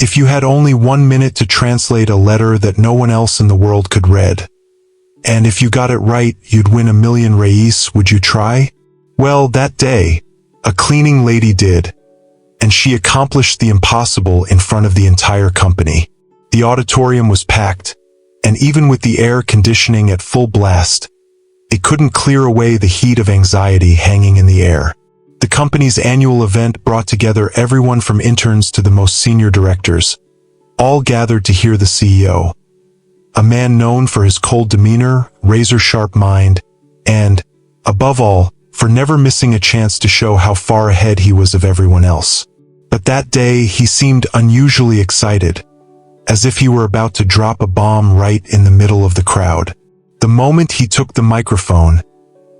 If you had only 1 minute to translate a letter that no one else in the world could read, and if you got it right, you'd win $1,000,000, would you try? Well, that day, a cleaning lady did, and she accomplished the impossible in front of the entire company. The auditorium was packed, and even with the air conditioning at full blast, it couldn't clear away the heat of anxiety hanging in the air. The company's annual event brought together everyone from interns to the most senior directors, all gathered to hear the CEO. A man known for his cold demeanor, razor-sharp mind, and, above all, for never missing a chance to show how far ahead he was of everyone else. But that day, he seemed unusually excited, as if he were about to drop a bomb right in the middle of the crowd. The moment he took the microphone,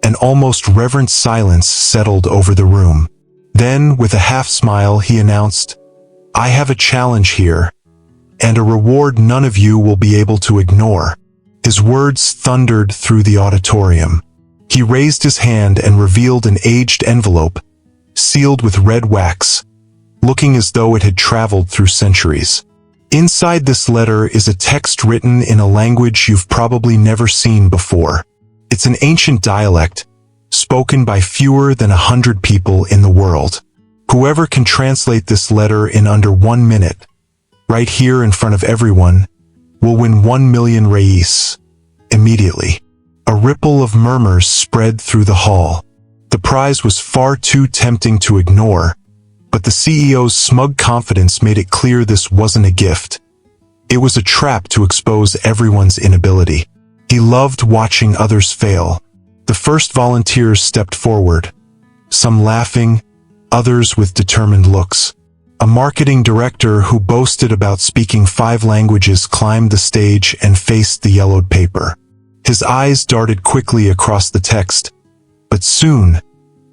an almost reverent silence settled over the room. Then, with a half-smile, he announced, "I have a challenge here, and a reward none of you will be able to ignore." His words thundered through the auditorium. He raised his hand and revealed an aged envelope, sealed with red wax, looking as though it had traveled through centuries. Inside this letter is a text written in a language you've probably never seen before. It's an ancient dialect, spoken by fewer than 100 people in the world. Whoever can translate this letter in under 1 minute, right here in front of everyone, will win $1,000,000 immediately. A ripple of murmurs spread through the hall. The prize was far too tempting to ignore, but the CEO's smug confidence made it clear this wasn't a gift. It was a trap to expose everyone's inability. He loved watching others fail. The first volunteers stepped forward, some laughing, others with determined looks. A marketing director who boasted about speaking 5 languages climbed the stage and faced the yellowed paper. His eyes darted quickly across the text, but soon,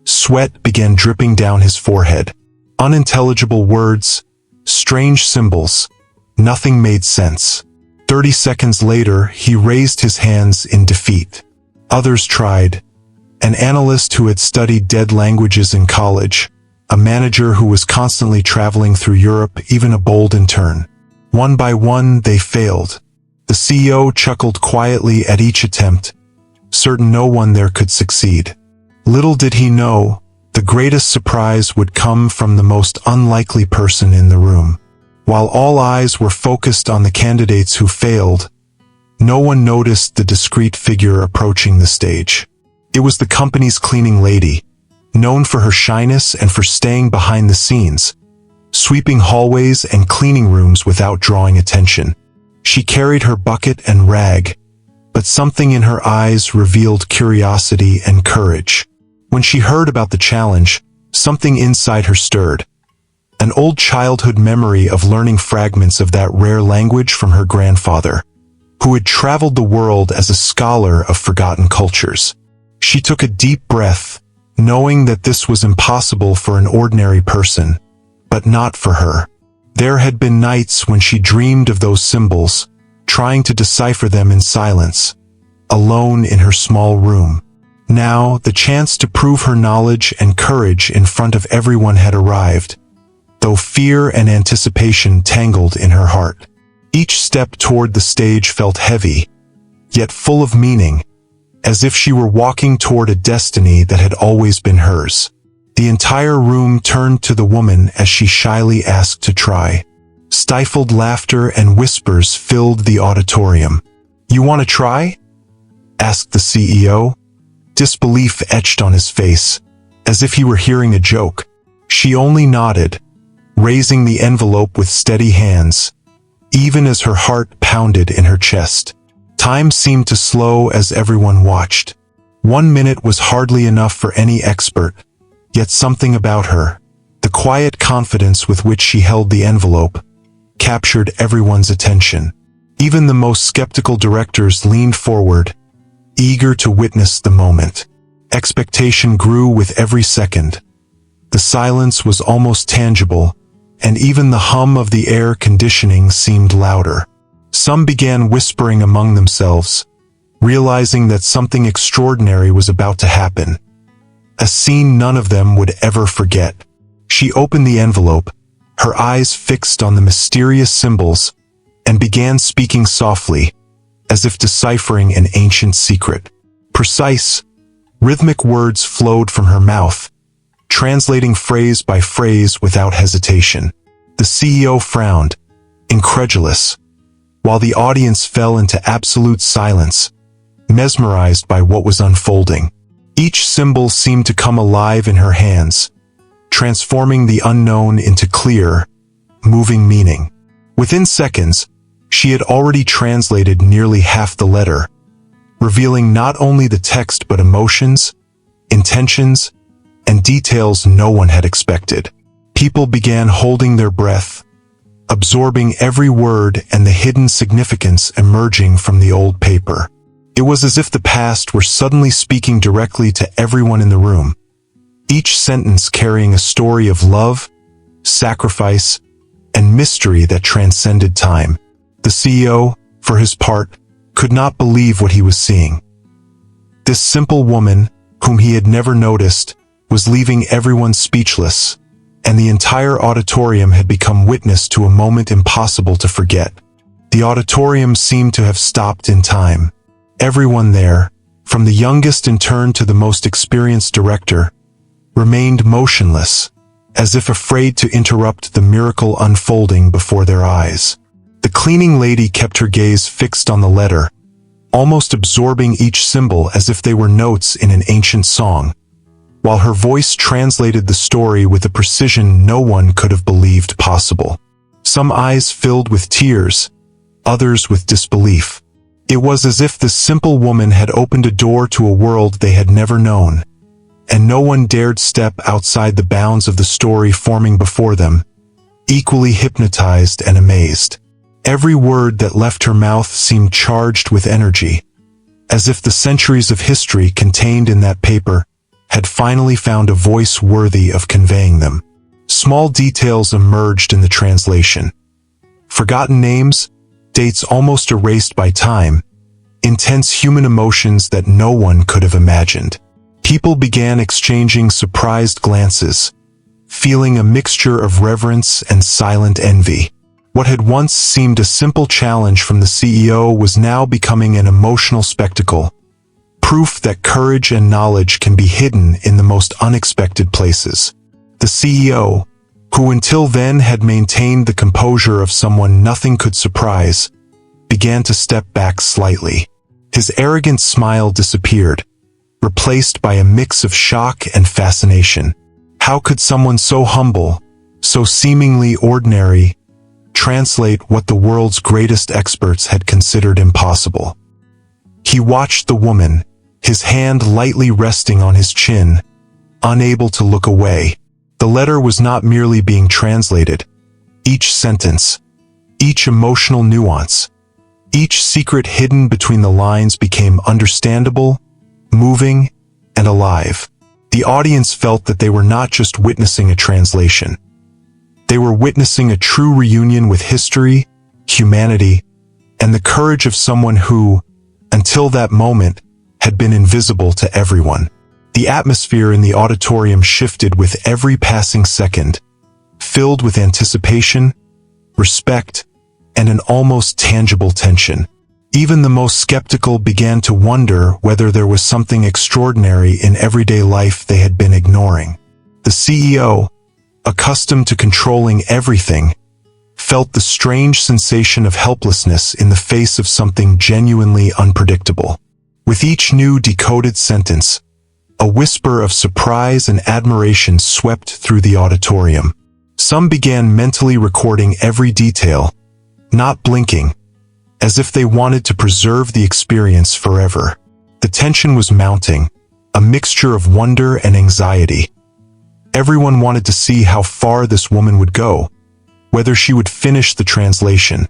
sweat began dripping down his forehead. Unintelligible words, strange symbols, nothing made sense. 30 seconds later, he raised his hands in defeat. Others tried. An analyst who had studied dead languages in college, a manager who was constantly traveling through Europe, even a bold intern. One by one, they failed. The CEO chuckled quietly at each attempt, certain no one there could succeed. Little did he know, the greatest surprise would come from the most unlikely person in the room. While all eyes were focused on the candidates who failed, no one noticed the discreet figure approaching the stage. It was the company's cleaning lady, known for her shyness and for staying behind the scenes, sweeping hallways and cleaning rooms without drawing attention. She carried her bucket and rag, but something in her eyes revealed curiosity and courage. When she heard about the challenge, something inside her stirred. An old childhood memory of learning fragments of that rare language from her grandfather, who had traveled the world as a scholar of forgotten cultures. She took a deep breath, knowing that this was impossible for an ordinary person, but not for her. There had been nights when she dreamed of those symbols, trying to decipher them in silence, alone in her small room. Now, the chance to prove her knowledge and courage in front of everyone had arrived, though fear and anticipation tangled in her heart. Each step toward the stage felt heavy, yet full of meaning, as if she were walking toward a destiny that had always been hers. The entire room turned to the woman as she shyly asked to try. Stifled laughter and whispers filled the auditorium. "You want to try?" asked the CEO. Disbelief etched on his face, as if he were hearing a joke. She only nodded, raising the envelope with steady hands, even as her heart pounded in her chest. Time seemed to slow as everyone watched. 1 minute was hardly enough for any expert, yet something about her, the quiet confidence with which she held the envelope, captured everyone's attention. Even the most skeptical directors leaned forward, eager to witness the moment. Expectation grew with every second. The silence was almost tangible, and even the hum of the air conditioning seemed louder. Some began whispering among themselves, realizing that something extraordinary was about to happen. A scene none of them would ever forget. She opened the envelope, her eyes fixed on the mysterious symbols, and began speaking softly, as if deciphering an ancient secret. Precise, rhythmic words flowed from her mouth, translating phrase by phrase without hesitation. The CEO frowned, incredulous, while the audience fell into absolute silence, mesmerized by what was unfolding. Each symbol seemed to come alive in her hands, transforming the unknown into clear, moving meaning. Within seconds, she had already translated nearly half the letter, revealing not only the text but emotions, intentions, and details no one had expected. People began holding their breath, absorbing every word and the hidden significance emerging from the old paper. It was as if the past were suddenly speaking directly to everyone in the room, each sentence carrying a story of love, sacrifice, and mystery that transcended time. The CEO, for his part, could not believe what he was seeing. This simple woman, whom he had never noticed, was leaving everyone speechless, and the entire auditorium had become witness to a moment impossible to forget. The auditorium seemed to have stopped in time. Everyone there, from the youngest intern to the most experienced director, remained motionless, as if afraid to interrupt the miracle unfolding before their eyes. The cleaning lady kept her gaze fixed on the letter, almost absorbing each symbol as if they were notes in an ancient song, while her voice translated the story with a precision no one could have believed possible. Some eyes filled with tears, others with disbelief. It was as if this simple woman had opened a door to a world they had never known, and no one dared step outside the bounds of the story forming before them, equally hypnotized and amazed. Every word that left her mouth seemed charged with energy, as if the centuries of history contained in that paper had finally found a voice worthy of conveying them. Small details emerged in the translation. Forgotten names, dates almost erased by time, intense human emotions that no one could have imagined. People began exchanging surprised glances, feeling a mixture of reverence and silent envy. What had once seemed a simple challenge from the CEO was now becoming an emotional spectacle, proof that courage and knowledge can be hidden in the most unexpected places. The CEO, who until then had maintained the composure of someone nothing could surprise, began to step back slightly. His arrogant smile disappeared, replaced by a mix of shock and fascination. How could someone so humble, so seemingly ordinary, translate what the world's greatest experts had considered impossible? He watched the woman, his hand lightly resting on his chin, unable to look away. The letter was not merely being translated. Each sentence, each emotional nuance, each secret hidden between the lines became understandable, moving, and alive. The audience felt that they were not just witnessing a translation. They were witnessing a true reunion with history, humanity, and the courage of someone who, until that moment, had been invisible to everyone. The atmosphere in the auditorium shifted with every passing second, filled with anticipation, respect, and an almost tangible tension. Even the most skeptical began to wonder whether there was something extraordinary in everyday life they had been ignoring. The CEO, accustomed to controlling everything, felt the strange sensation of helplessness in the face of something genuinely unpredictable. With each new decoded sentence, a whisper of surprise and admiration swept through the auditorium. Some began mentally recording every detail, not blinking, as if they wanted to preserve the experience forever. The tension was mounting, a mixture of wonder and anxiety. Everyone wanted to see how far this woman would go, whether she would finish the translation,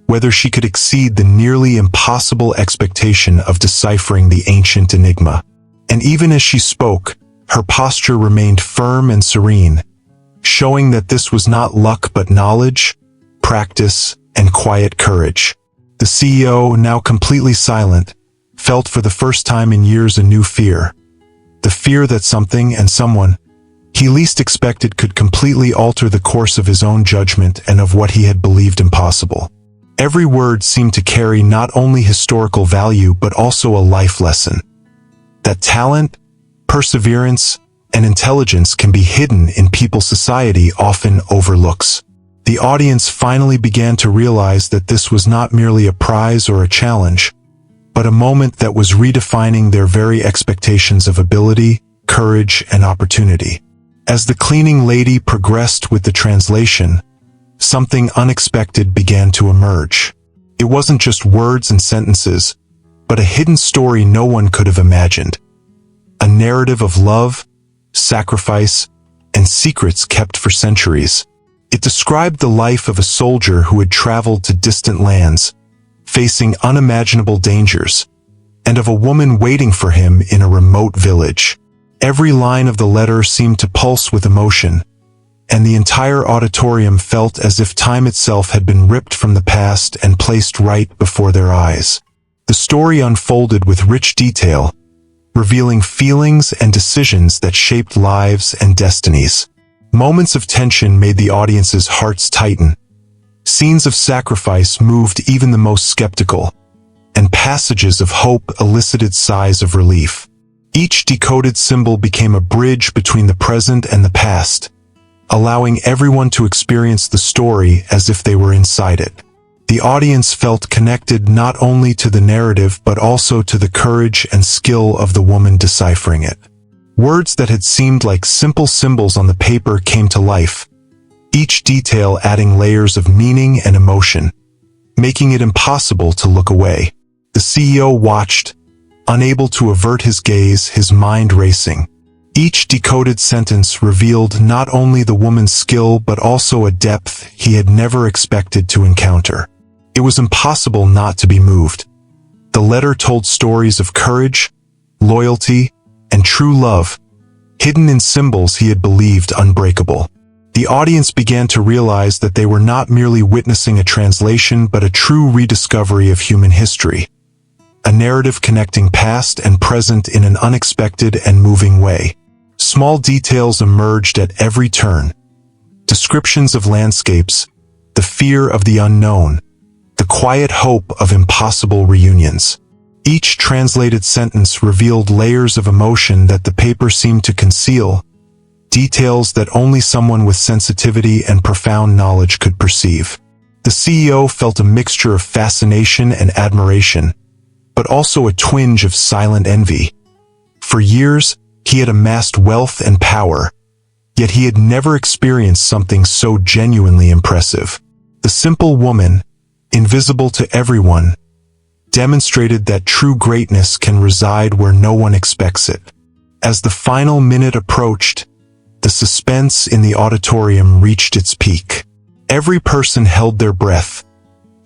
whether she could exceed the nearly impossible expectation of deciphering the ancient enigma. And even as she spoke, her posture remained firm and serene, showing that this was not luck but knowledge, practice, and quiet courage. The CEO, now completely silent, felt for the first time in years a new fear. The fear that something and someone he least expected could completely alter the course of his own judgment and of what he had believed impossible. Every word seemed to carry not only historical value but also a life lesson. That talent, perseverance, and intelligence can be hidden in people society often overlooks. The audience finally began to realize that this was not merely a prize or a challenge, but a moment that was redefining their very expectations of ability, courage, and opportunity. As the cleaning lady progressed with the translation, something unexpected began to emerge. It wasn't just words and sentences, but a hidden story no one could have imagined. A narrative of love, sacrifice, and secrets kept for centuries. It described the life of a soldier who had traveled to distant lands, facing unimaginable dangers, and of a woman waiting for him in a remote village. Every line of the letter seemed to pulse with emotion, and the entire auditorium felt as if time itself had been ripped from the past and placed right before their eyes. The story unfolded with rich detail, revealing feelings and decisions that shaped lives and destinies. Moments of tension made the audience's hearts tighten. Scenes of sacrifice moved even the most skeptical, and passages of hope elicited sighs of relief. Each decoded symbol became a bridge between the present and the past, allowing everyone to experience the story as if they were inside it. The audience felt connected not only to the narrative but also to the courage and skill of the woman deciphering it. Words that had seemed like simple symbols on the paper came to life, each detail adding layers of meaning and emotion, making it impossible to look away. The CEO watched, unable to avert his gaze, his mind racing. Each decoded sentence revealed not only the woman's skill but also a depth he had never expected to encounter. It was impossible not to be moved. The letter told stories of courage, loyalty, and true love, hidden in symbols he had believed unbreakable. The audience began to realize that they were not merely witnessing a translation but a true rediscovery of human history, a narrative connecting past and present in an unexpected and moving way. Small details emerged at every turn. Descriptions of landscapes, the fear of the unknown, the quiet hope of impossible reunions. Each translated sentence revealed layers of emotion that the paper seemed to conceal, details that only someone with sensitivity and profound knowledge could perceive. The CEO felt a mixture of fascination and admiration, but also a twinge of silent envy. For years, he had amassed wealth and power, yet he had never experienced something so genuinely impressive. The simple woman, invisible to everyone, demonstrated that true greatness can reside where no one expects it. As the final minute approached, the suspense in the auditorium reached its peak. Every person held their breath,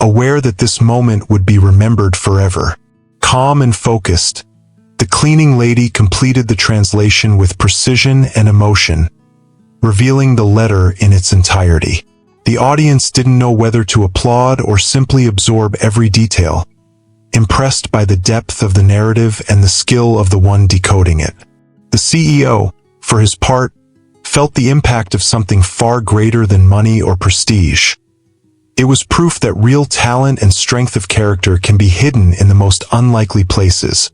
aware that this moment would be remembered forever. Calm and focused, the cleaning lady completed the translation with precision and emotion, revealing the letter in its entirety. The audience didn't know whether to applaud or simply absorb every detail, impressed by the depth of the narrative and the skill of the one decoding it. The CEO, for his part, felt the impact of something far greater than money or prestige. It was proof that real talent and strength of character can be hidden in the most unlikely places,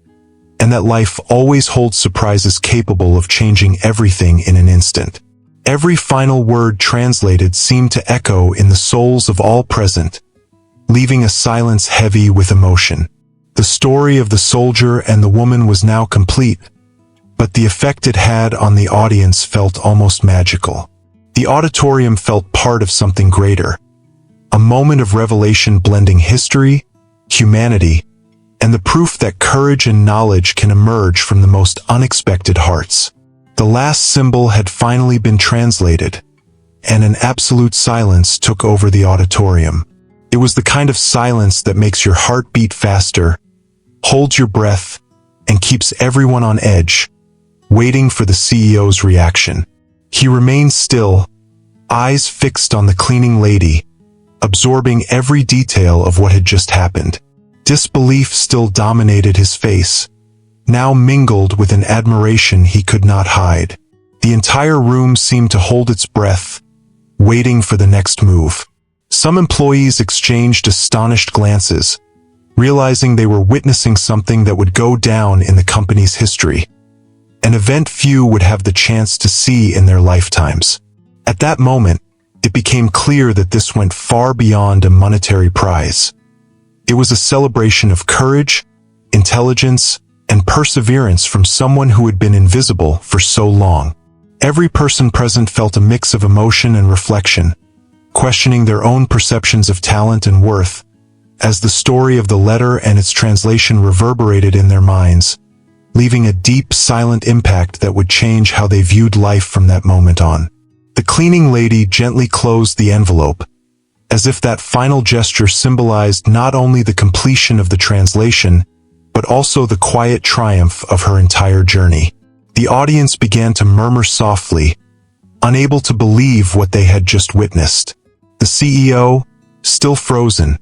and that life always holds surprises capable of changing everything in an instant. Every final word translated seemed to echo in the souls of all present, leaving a silence heavy with emotion. The story of the soldier and the woman was now complete, but the effect it had on the audience felt almost magical. The auditorium felt part of something greater, a moment of revelation blending history, humanity, and the proof that courage and knowledge can emerge from the most unexpected hearts. The last symbol had finally been translated, and an absolute silence took over the auditorium. It was the kind of silence that makes your heart beat faster, holds your breath, and keeps everyone on edge, waiting for the CEO's reaction. He remained still, eyes fixed on the cleaning lady, absorbing every detail of what had just happened. Disbelief still dominated his face, now mingled with an admiration he could not hide. The entire room seemed to hold its breath, waiting for the next move. Some employees exchanged astonished glances, realizing they were witnessing something that would go down in the company's history, an event few would have the chance to see in their lifetimes. At that moment, it became clear that this went far beyond a monetary prize. It was a celebration of courage, intelligence, and perseverance from someone who had been invisible for so long. Every person present felt a mix of emotion and reflection, questioning their own perceptions of talent and worth, as the story of the letter and its translation reverberated in their minds, leaving a deep, silent impact that would change how they viewed life from that moment on. The cleaning lady gently closed the envelope, as if that final gesture symbolized not only the completion of the translation, but also the quiet triumph of her entire journey. The audience began to murmur softly, unable to believe what they had just witnessed. The CEO, still frozen,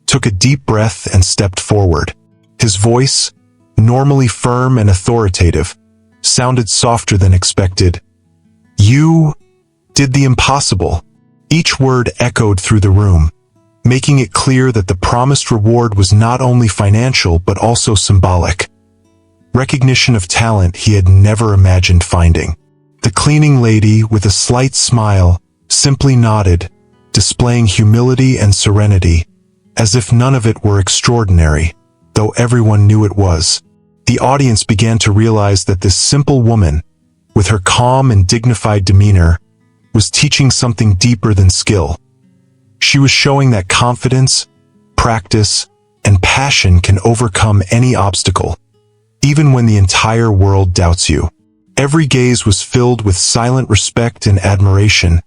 took a deep breath and stepped forward. His voice, normally firm and authoritative, sounded softer than expected. "You did the impossible." Each word echoed through the room, making it clear that the promised reward was not only financial but also symbolic. Recognition of talent he had never imagined finding. The cleaning lady, with a slight smile, simply nodded, displaying humility and serenity, as if none of it were extraordinary, though everyone knew it was. The audience began to realize that this simple woman, with her calm and dignified demeanor, was teaching something deeper than skill. She was showing that confidence, practice, and passion can overcome any obstacle, even when the entire world doubts you. Every gaze was filled with silent respect and admiration,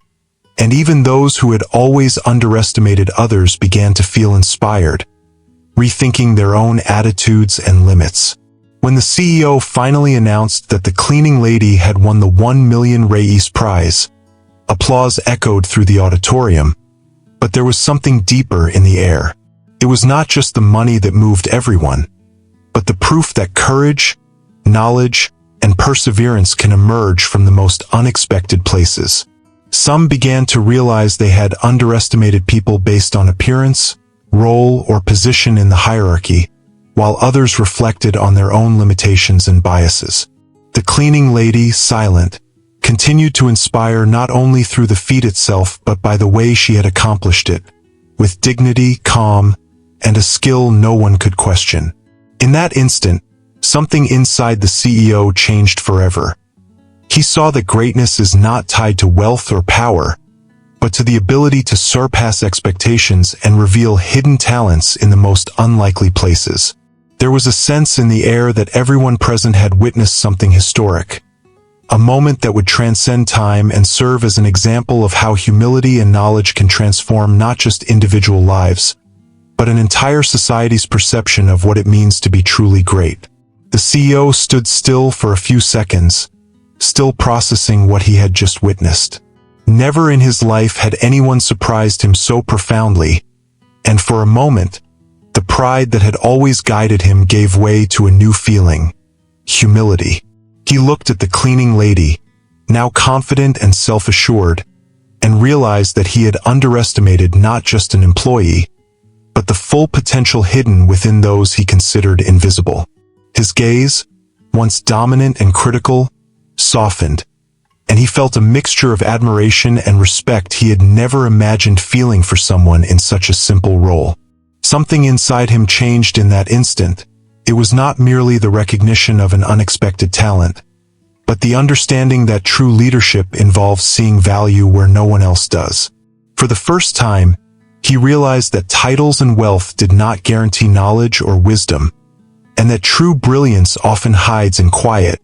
and even those who had always underestimated others began to feel inspired, rethinking their own attitudes and limits. When the CEO finally announced that the cleaning lady had won the 1 million reis prize, applause echoed through the auditorium, but there was something deeper in the air. It was not just the money that moved everyone, but the proof that courage, knowledge, and perseverance can emerge from the most unexpected places. Some began to realize they had underestimated people based on appearance, role, or position in the hierarchy, while others reflected on their own limitations and biases. The cleaning lady, silent, continued to inspire not only through the feat itself but by the way she had accomplished it, with dignity, calm, and a skill no one could question. In that instant, something inside the CEO changed forever. He saw that greatness is not tied to wealth or power, but to the ability to surpass expectations and reveal hidden talents in the most unlikely places. There was a sense in the air that everyone present had witnessed something historic, a moment that would transcend time and serve as an example of how humility and knowledge can transform not just individual lives, but an entire society's perception of what it means to be truly great. The CEO stood still for a few seconds, still processing what he had just witnessed. Never in his life had anyone surprised him so profoundly, and for a moment, the pride that had always guided him gave way to a new feeling: humility. He looked at the cleaning lady, now confident and self-assured, and realized that he had underestimated not just an employee, but the full potential hidden within those he considered invisible. His gaze, once dominant and critical, softened, and he felt a mixture of admiration and respect he had never imagined feeling for someone in such a simple role. Something inside him changed in that instant. It was not merely the recognition of an unexpected talent, but the understanding that true leadership involves seeing value where no one else does. For the first time, he realized that titles and wealth did not guarantee knowledge or wisdom, and that true brilliance often hides in quiet,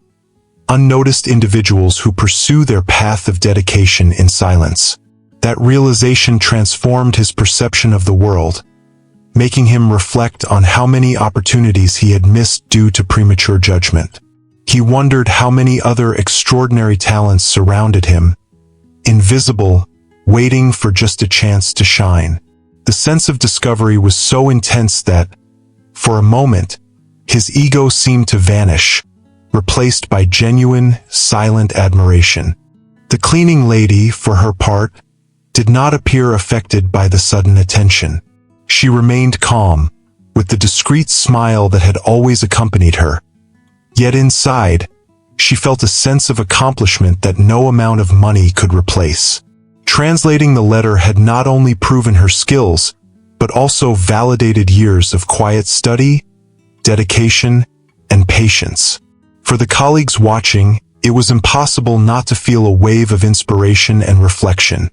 unnoticed individuals who pursue their path of dedication in silence. That realization transformed his perception of the world, making him reflect on how many opportunities he had missed due to premature judgment. He wondered how many other extraordinary talents surrounded him, invisible, waiting for just a chance to shine. The sense of discovery was so intense that, for a moment, his ego seemed to vanish, replaced by genuine, silent admiration. The cleaning lady, for her part, did not appear affected by the sudden attention. She remained calm, with the discreet smile that had always accompanied her. Yet inside, she felt a sense of accomplishment that no amount of money could replace. Translating the letter had not only proven her skills, but also validated years of quiet study, dedication, and patience. For the colleagues watching, it was impossible not to feel a wave of inspiration and reflection.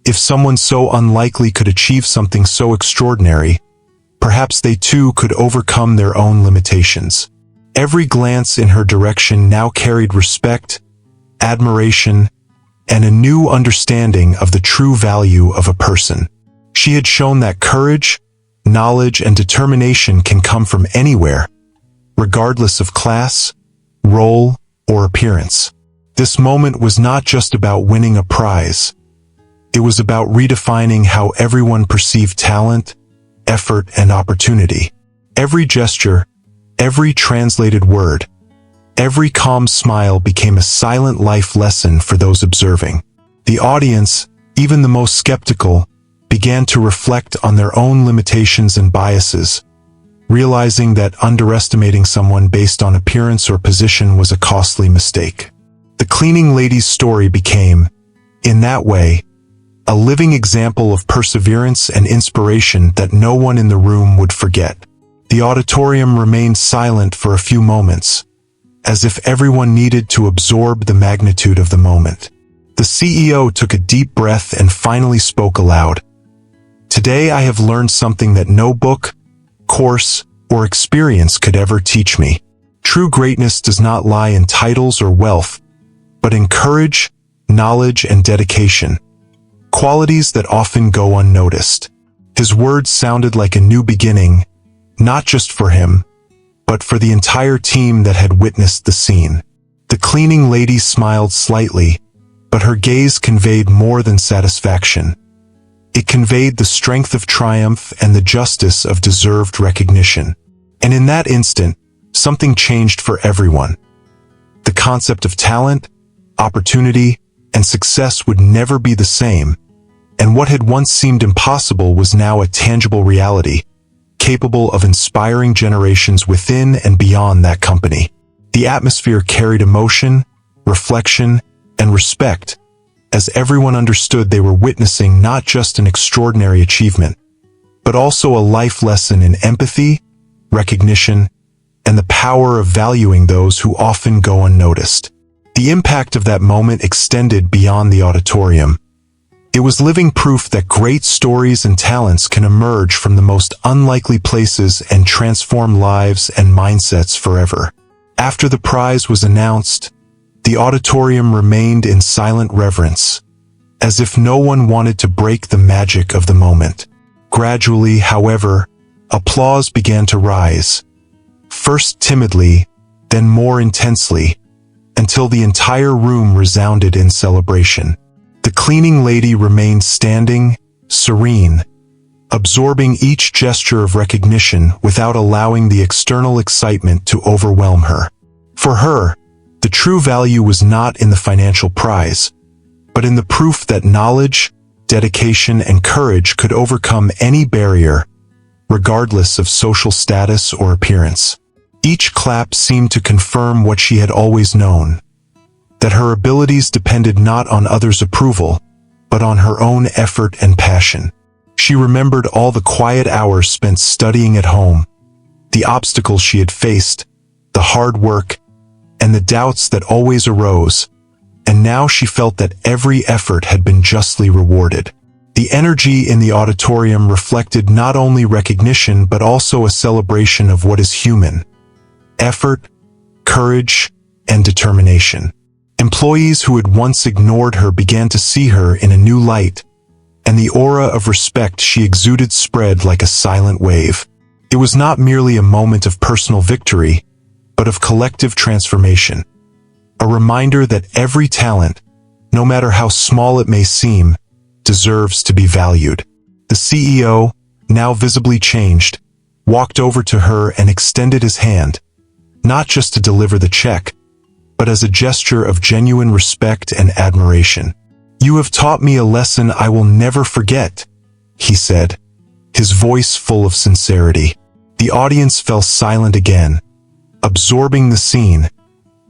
If someone so unlikely could achieve something so extraordinary, perhaps they too could overcome their own limitations. Every glance in her direction now carried respect, admiration, and a new understanding of the true value of a person. She had shown that courage, knowledge, and determination can come from anywhere, regardless of class, role, or appearance. This moment was not just about winning a prize. It was about redefining how everyone perceived talent, effort, and opportunity. Every gesture, every translated word, every calm smile became a silent life lesson for those observing. The audience, even the most skeptical, began to reflect on their own limitations and biases, realizing that underestimating someone based on appearance or position was a costly mistake. The cleaning lady's story became, in that way, a living example of perseverance and inspiration that no one in the room would forget. The auditorium remained silent for a few moments, as if everyone needed to absorb the magnitude of the moment. The CEO took a deep breath and finally spoke aloud. "Today I have learned something that no book, course, or experience could ever teach me. True greatness does not lie in titles or wealth, but in courage, knowledge, and dedication, qualities that often go unnoticed." His words sounded like a new beginning, not just for him, but for the entire team that had witnessed the scene. The cleaning lady smiled slightly, but her gaze conveyed more than satisfaction. It conveyed the strength of triumph and the justice of deserved recognition. And in that instant, something changed for everyone. The concept of talent, opportunity, and success would never be the same, and what had once seemed impossible was now a tangible reality, capable of inspiring generations within and beyond that company. The atmosphere carried emotion, reflection, and respect, as everyone understood they were witnessing not just an extraordinary achievement, but also a life lesson in empathy, recognition, and the power of valuing those who often go unnoticed. The impact of that moment extended beyond the auditorium. It was living proof that great stories and talents can emerge from the most unlikely places and transform lives and mindsets forever. After the prize was announced, the auditorium remained in silent reverence, as if no one wanted to break the magic of the moment. Gradually, however, applause began to rise, first timidly, then more intensely, until the entire room resounded in celebration. The cleaning lady remained standing, serene, absorbing each gesture of recognition without allowing the external excitement to overwhelm her. For her, the true value was not in the financial prize, but in the proof that knowledge, dedication, and courage could overcome any barrier, regardless of social status or appearance. Each clap seemed to confirm what she had always known, that her abilities depended not on others' approval, but on her own effort and passion. She remembered all the quiet hours spent studying at home, the obstacles she had faced, the hard work, and the doubts that always arose, and now she felt that every effort had been justly rewarded. The energy in the auditorium reflected not only recognition but also a celebration of what is human: effort, courage, and determination. Employees who had once ignored her began to see her in a new light, and the aura of respect she exuded spread like a silent wave. It was not merely a moment of personal victory, but of collective transformation. A reminder that every talent, no matter how small it may seem, deserves to be valued. The CEO, now visibly changed, walked over to her and extended his hand, not just to deliver the check, but as a gesture of genuine respect and admiration. "You have taught me a lesson I will never forget," he said, his voice full of sincerity. The audience fell silent again, absorbing the scene,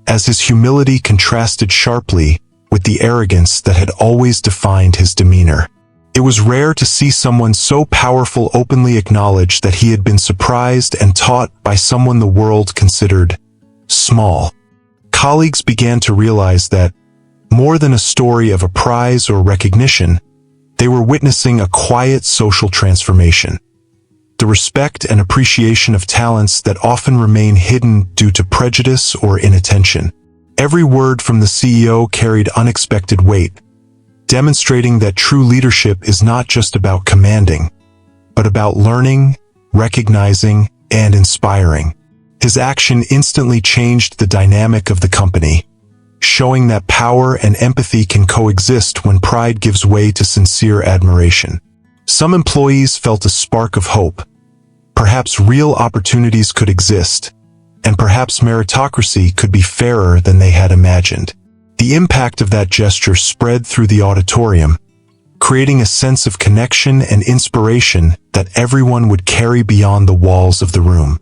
as his humility contrasted sharply with the arrogance that had always defined his demeanor. It was rare to see someone so powerful openly acknowledge that he had been surprised and taught by someone the world considered small. Colleagues began to realize that, more than a story of a prize or recognition, they were witnessing a quiet social transformation. The respect and appreciation of talents that often remain hidden due to prejudice or inattention. Every word from the CEO carried unexpected weight, demonstrating that true leadership is not just about commanding, but about learning, recognizing, and inspiring. His action instantly changed the dynamic of the company, showing that power and empathy can coexist when pride gives way to sincere admiration. Some employees felt a spark of hope. Perhaps real opportunities could exist, and perhaps meritocracy could be fairer than they had imagined. The impact of that gesture spread through the auditorium, creating a sense of connection and inspiration that everyone would carry beyond the walls of the room.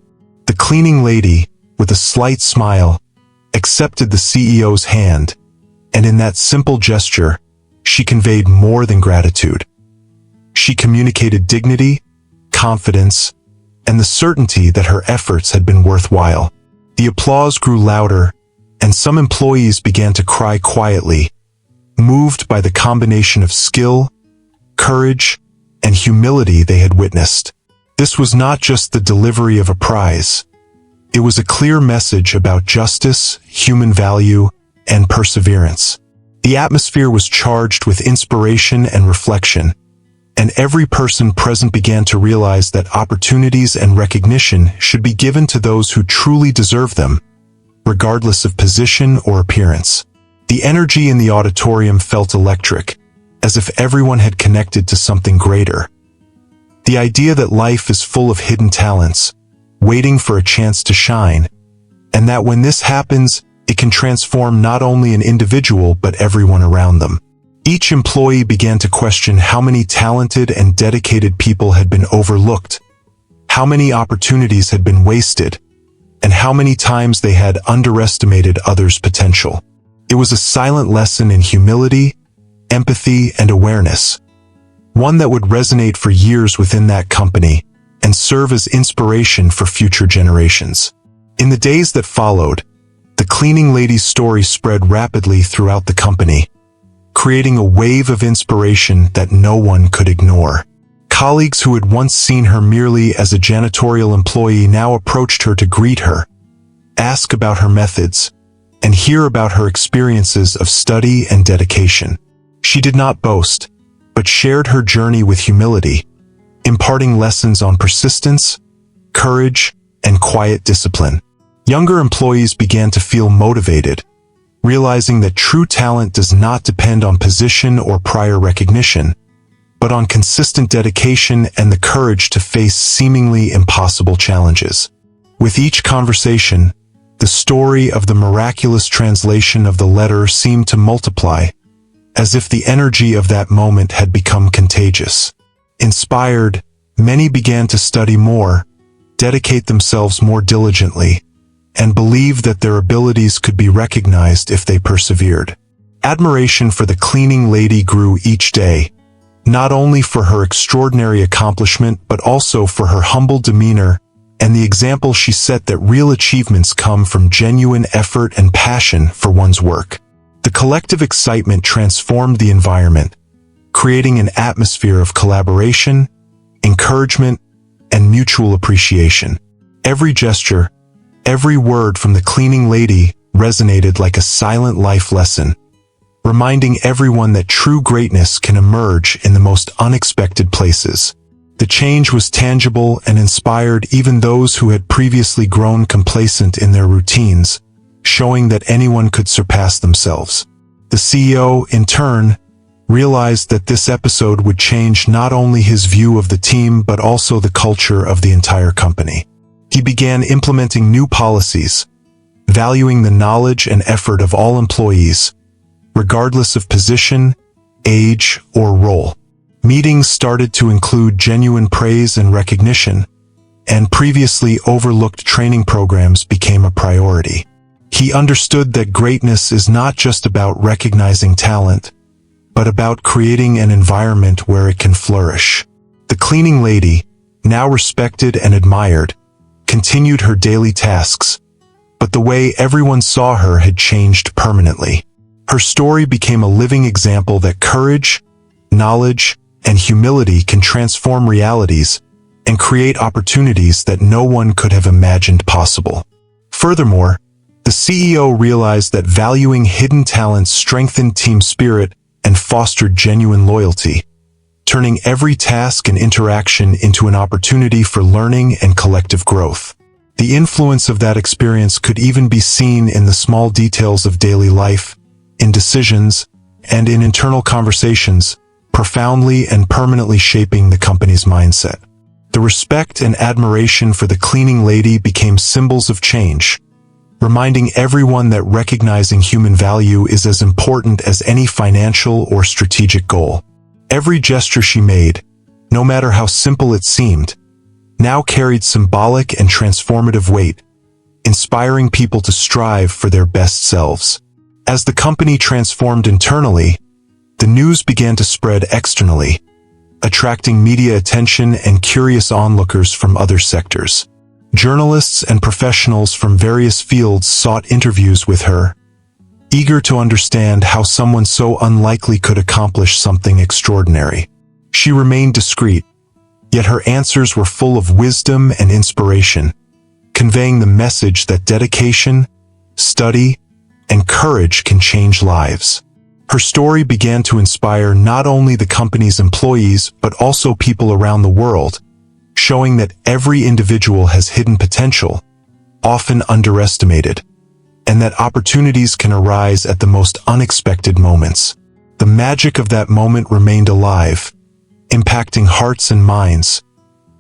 The cleaning lady, with a slight smile, accepted the CEO's hand, and in that simple gesture, she conveyed more than gratitude. She communicated dignity, confidence, and the certainty that her efforts had been worthwhile. The applause grew louder, and some employees began to cry quietly, moved by the combination of skill, courage, and humility they had witnessed. This was not just the delivery of a prize. It was a clear message about justice, human value, and perseverance. The atmosphere was charged with inspiration and reflection, and every person present began to realize that opportunities and recognition should be given to those who truly deserve them, regardless of position or appearance. The energy in the auditorium felt electric, as if everyone had connected to something greater. The idea that life is full of hidden talents, waiting for a chance to shine, and that when this happens, it can transform not only an individual but everyone around them. Each employee began to question how many talented and dedicated people had been overlooked, how many opportunities had been wasted, and how many times they had underestimated others' potential. It was a silent lesson in humility, empathy, and awareness, one that would resonate for years within that company and serve as inspiration for future generations. In the days that followed, the cleaning lady's story spread rapidly throughout the company, creating a wave of inspiration that no one could ignore. Colleagues who had once seen her merely as a janitorial employee now approached her to greet her, ask about her methods, and hear about her experiences of study and dedication. She did not boast, but shared her journey with humility, imparting lessons on persistence, courage, and quiet discipline. Younger employees began to feel motivated, realizing that true talent does not depend on position or prior recognition, but on consistent dedication and the courage to face seemingly impossible challenges. With each conversation, the story of the miraculous translation of the letter seemed to multiply, as if the energy of that moment had become contagious. Inspired, many began to study more, dedicate themselves more diligently, and believe that their abilities could be recognized if they persevered. Admiration for the cleaning lady grew each day, not only for her extraordinary accomplishment but also for her humble demeanor and the example she set that real achievements come from genuine effort and passion for one's work. The collective excitement transformed the environment, creating an atmosphere of collaboration, encouragement, and mutual appreciation. Every gesture, every word from the cleaning lady resonated like a silent life lesson, reminding everyone that true greatness can emerge in the most unexpected places. The change was tangible and inspired even those who had previously grown complacent in their routines, showing that anyone could surpass themselves. The CEO, in turn, realized that this episode would change not only his view of the team but also the culture of the entire company. He began implementing new policies, valuing the knowledge and effort of all employees, regardless of position, age, or role. Meetings started to include genuine praise and recognition, and previously overlooked training programs became a priority. He understood that greatness is not just about recognizing talent, but about creating an environment where it can flourish. The cleaning lady, now respected and admired, continued her daily tasks, but the way everyone saw her had changed permanently. Her story became a living example that courage, knowledge, and humility can transform realities and create opportunities that no one could have imagined possible. Furthermore, the CEO realized that valuing hidden talents strengthened team spirit and fostered genuine loyalty, turning every task and interaction into an opportunity for learning and collective growth. The influence of that experience could even be seen in the small details of daily life, in decisions, and in internal conversations, profoundly and permanently shaping the company's mindset. The respect and admiration for the cleaning lady became symbols of change, reminding everyone that recognizing human value is as important as any financial or strategic goal. Every gesture she made, no matter how simple it seemed, now carried symbolic and transformative weight, inspiring people to strive for their best selves. As the company transformed internally, the news began to spread externally, attracting media attention and curious onlookers from other sectors. Journalists and professionals from various fields sought interviews with her, eager to understand how someone so unlikely could accomplish something extraordinary. She remained discreet, yet her answers were full of wisdom and inspiration, conveying the message that dedication, study, and courage can change lives. Her story began to inspire not only the company's employees but also people around the world, showing that every individual has hidden potential, often underestimated, and that opportunities can arise at the most unexpected moments. The magic of that moment remained alive, impacting hearts and minds,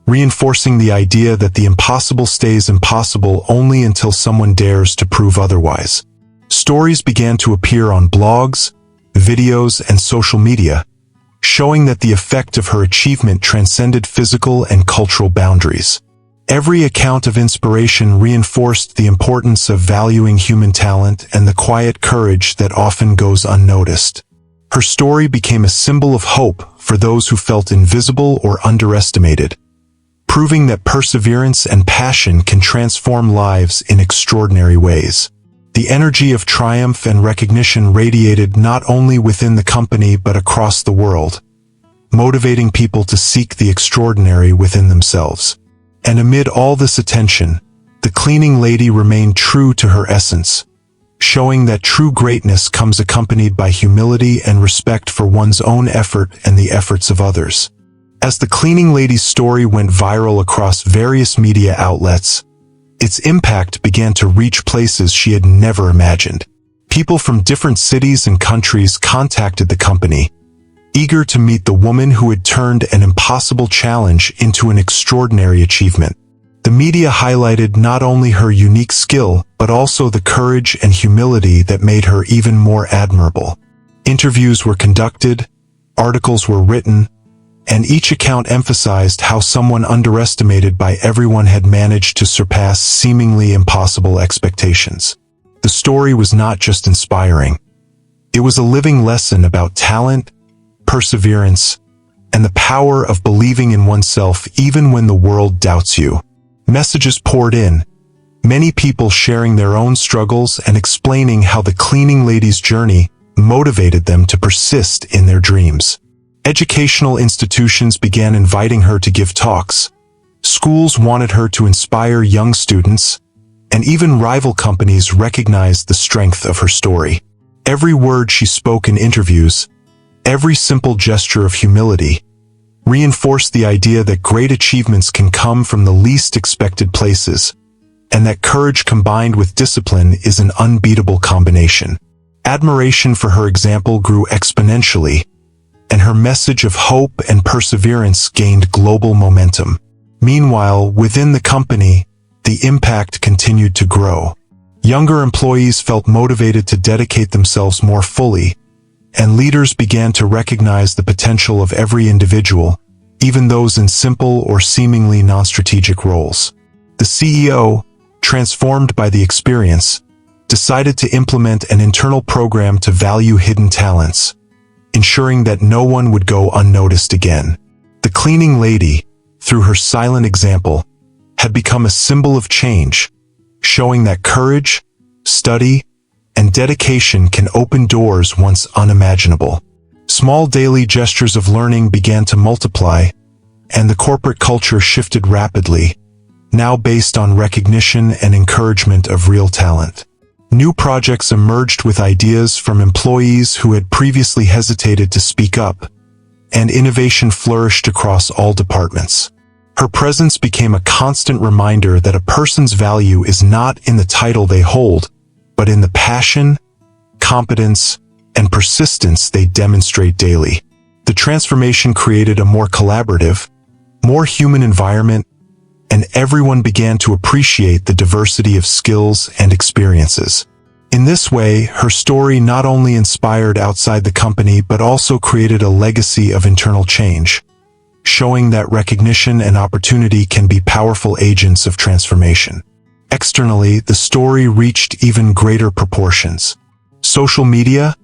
reinforcing the idea that the impossible stays impossible only until someone dares to prove otherwise. Stories began to appear on blogs, videos, and social media, showing that the effect of her achievement transcended physical and cultural boundaries. Every account of inspiration reinforced the importance of valuing human talent and the quiet courage that often goes unnoticed. Her story became a symbol of hope for those who felt invisible or underestimated, proving that perseverance and passion can transform lives in extraordinary ways. The energy of triumph and recognition radiated not only within the company but across the world, motivating people to seek the extraordinary within themselves. And amid all this attention, the cleaning lady remained true to her essence, showing that true greatness comes accompanied by humility and respect for one's own effort and the efforts of others. As the cleaning lady's story went viral across various media outlets, its impact began to reach places she had never imagined. People from different cities and countries contacted the company, eager to meet the woman who had turned an impossible challenge into an extraordinary achievement. The media highlighted not only her unique skill, but also the courage and humility that made her even more admirable. Interviews were conducted, articles were written, and each account emphasized how someone underestimated by everyone had managed to surpass seemingly impossible expectations. The story was not just inspiring. It was a living lesson about talent, perseverance, and the power of believing in oneself even when the world doubts you. Messages poured in, many people sharing their own struggles and explaining how the cleaning lady's journey motivated them to persist in their dreams. Educational institutions began inviting her to give talks. Schools wanted her to inspire young students, and even rival companies recognized the strength of her story. Every word she spoke in interviews, every simple gesture of humility, reinforced the idea that great achievements can come from the least expected places, and that courage combined with discipline is an unbeatable combination. Admiration for her example grew exponentially, and her message of hope and perseverance gained global momentum. Meanwhile, within the company, the impact continued to grow. Younger employees felt motivated to dedicate themselves more fully, and leaders began to recognize the potential of every individual, even those in simple or seemingly non-strategic roles. The CEO, transformed by the experience, decided to implement an internal program to value hidden talents, ensuring that no one would go unnoticed again. The cleaning lady, through her silent example, had become a symbol of change, showing that courage, study, and dedication can open doors once unimaginable. Small daily gestures of learning began to multiply, and the corporate culture shifted rapidly, now based on recognition and encouragement of real talent. New projects emerged with ideas from employees who had previously hesitated to speak up, and innovation flourished across all departments. Her presence became a constant reminder that a person's value is not in the title they hold, but in the passion, competence, and persistence they demonstrate daily. The transformation created a more collaborative, more human environment, and everyone began to appreciate the diversity of skills and experiences. In this way, her story not only inspired outside the company but also created a legacy of internal change, showing that recognition and opportunity can be powerful agents of transformation. Externally, the story reached even greater proportions. Social media,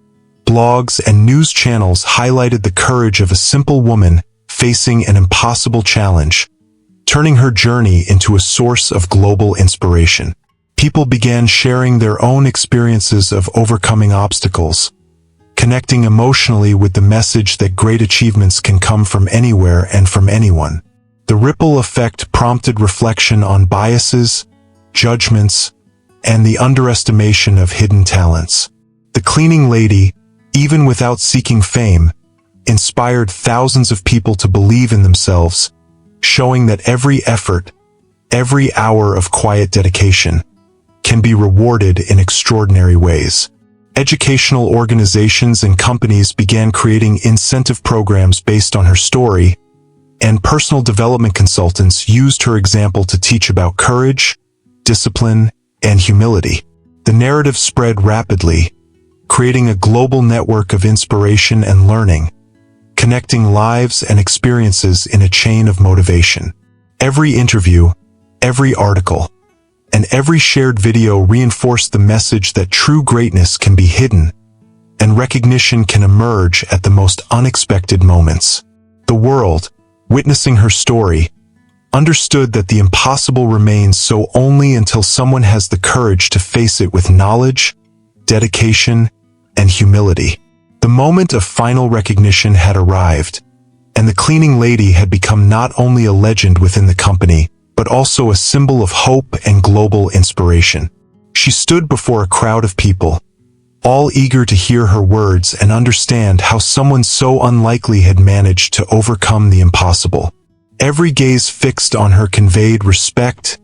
blogs, and news channels highlighted the courage of a simple woman facing an impossible challenge, turning her journey into a source of global inspiration. People began sharing their own experiences of overcoming obstacles, connecting emotionally with the message that great achievements can come from anywhere and from anyone. The ripple effect prompted reflection on biases, judgments, and the underestimation of hidden talents. The cleaning lady, even without seeking fame, inspired thousands of people to believe in themselves, showing that every effort, every hour of quiet dedication, can be rewarded in extraordinary ways. Educational organizations and companies began creating incentive programs based on her story, and personal development consultants used her example to teach about courage, discipline, and humility. The narrative spread rapidly, creating a global network of inspiration and learning, connecting lives and experiences in a chain of motivation. Every interview, every article, and every shared video reinforced the message that true greatness can be hidden, and recognition can emerge at the most unexpected moments. The world, witnessing her story, understood that the impossible remains so only until someone has the courage to face it with knowledge, dedication, and humility. The moment of final recognition had arrived, and the cleaning lady had become not only a legend within the company, but also a symbol of hope and global inspiration. She stood before a crowd of people, all eager to hear her words and understand how someone so unlikely had managed to overcome the impossible. Every gaze fixed on her conveyed respect,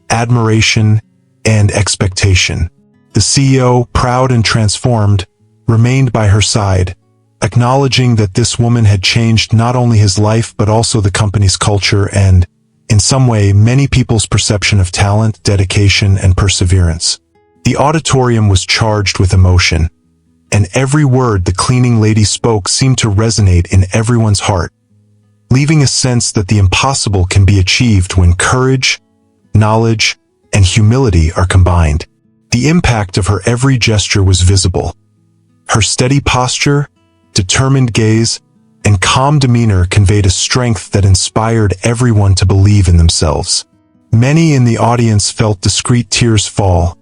admiration, and expectation. The CEO, proud and transformed, remained by her side, acknowledging that this woman had changed not only his life but also the company's culture and, in some way, many people's perception of talent, dedication, and perseverance. The auditorium was charged with emotion, and every word the cleaning lady spoke seemed to resonate in everyone's heart, leaving a sense that the impossible can be achieved when courage, knowledge, and humility are combined. The impact of her every gesture was visible. Her steady posture, determined gaze, and calm demeanor conveyed a strength that inspired everyone to believe in themselves. Many in the audience felt discreet tears fall,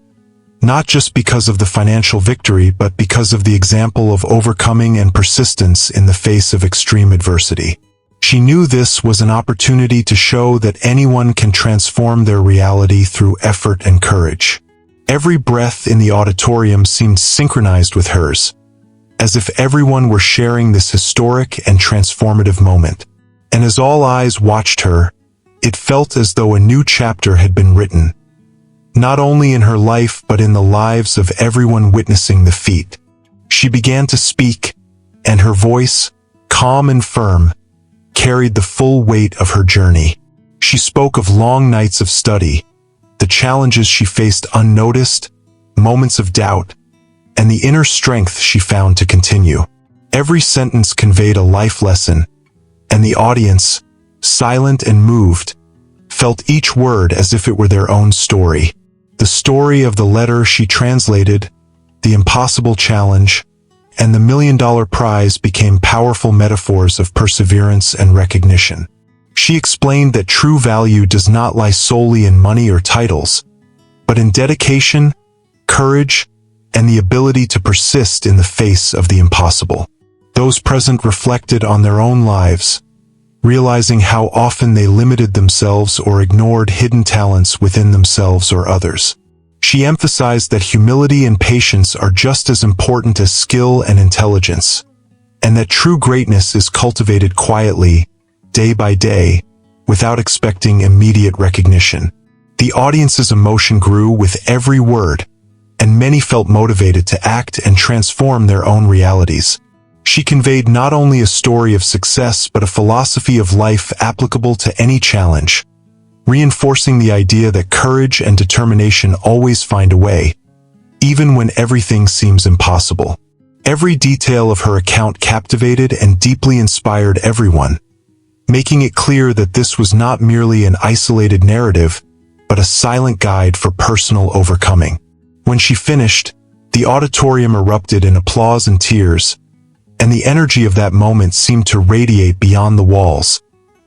not just because of the financial victory but because of the example of overcoming and persistence in the face of extreme adversity. She knew this was an opportunity to show that anyone can transform their reality through effort and courage. Every breath in the auditorium seemed synchronized with hers, as if everyone were sharing this historic and transformative moment. And as all eyes watched her, it felt as though a new chapter had been written, not only in her life but in the lives of everyone witnessing the feat. She began to speak, and her voice, calm and firm, carried the full weight of her journey. She spoke of long nights of study, the challenges she faced unnoticed, moments of doubt, and the inner strength she found to continue. Every sentence conveyed a life lesson, and the audience, silent and moved, felt each word as if it were their own story. The story of the letter she translated, the impossible challenge, and the $1 million prize became powerful metaphors of perseverance and recognition. She explained that true value does not lie solely in money or titles, but in dedication, courage, and the ability to persist in the face of the impossible. Those present reflected on their own lives, realizing how often they limited themselves or ignored hidden talents within themselves or others. She emphasized that humility and patience are just as important as skill and intelligence, and that true greatness is cultivated quietly, day by day, without expecting immediate recognition. The audience's emotion grew with every word, and many felt motivated to act and transform their own realities. She conveyed not only a story of success but a philosophy of life applicable to any challenge, reinforcing the idea that courage and determination always find a way, even when everything seems impossible. Every detail of her account captivated and deeply inspired everyone, making it clear that this was not merely an isolated narrative, but a silent guide for personal overcoming. When she finished, the auditorium erupted in applause and tears, and the energy of that moment seemed to radiate beyond the walls,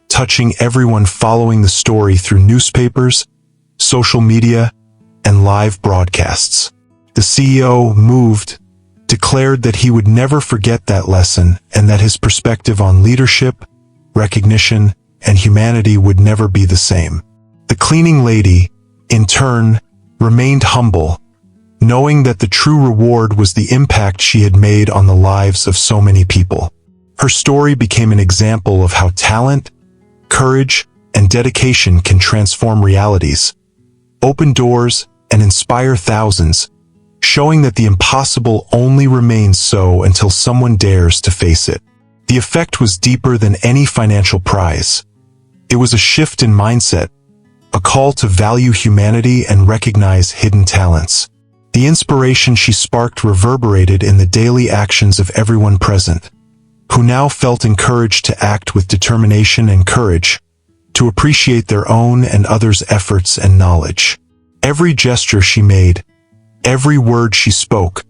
touching everyone following the story through newspapers, social media, and live broadcasts. The CEO, moved, declared that he would never forget that lesson and that his perspective on leadership, recognition, and humanity would never be the same. The cleaning lady, in turn, remained humble, knowing that the true reward was the impact she had made on the lives of so many people. Her story became an example of how talent, courage, and dedication can transform realities, open doors, and inspire thousands, showing that the impossible only remains so until someone dares to face it. The effect was deeper than any financial prize. It was a shift in mindset, a call to value humanity and recognize hidden talents. The inspiration she sparked reverberated in the daily actions of everyone present, who now felt encouraged to act with determination and courage, to appreciate their own and others' efforts and knowledge. Every gesture she made, every word she spoke,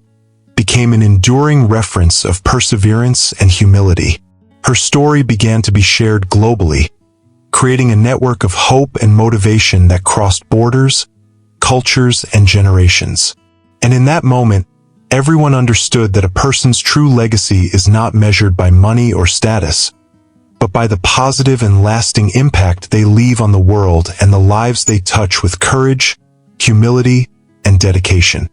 became an enduring reference of perseverance and humility. Her story began to be shared globally, creating a network of hope and motivation that crossed borders, cultures, and generations. And in that moment, everyone understood that a person's true legacy is not measured by money or status, but by the positive and lasting impact they leave on the world and the lives they touch with courage, humility, and dedication.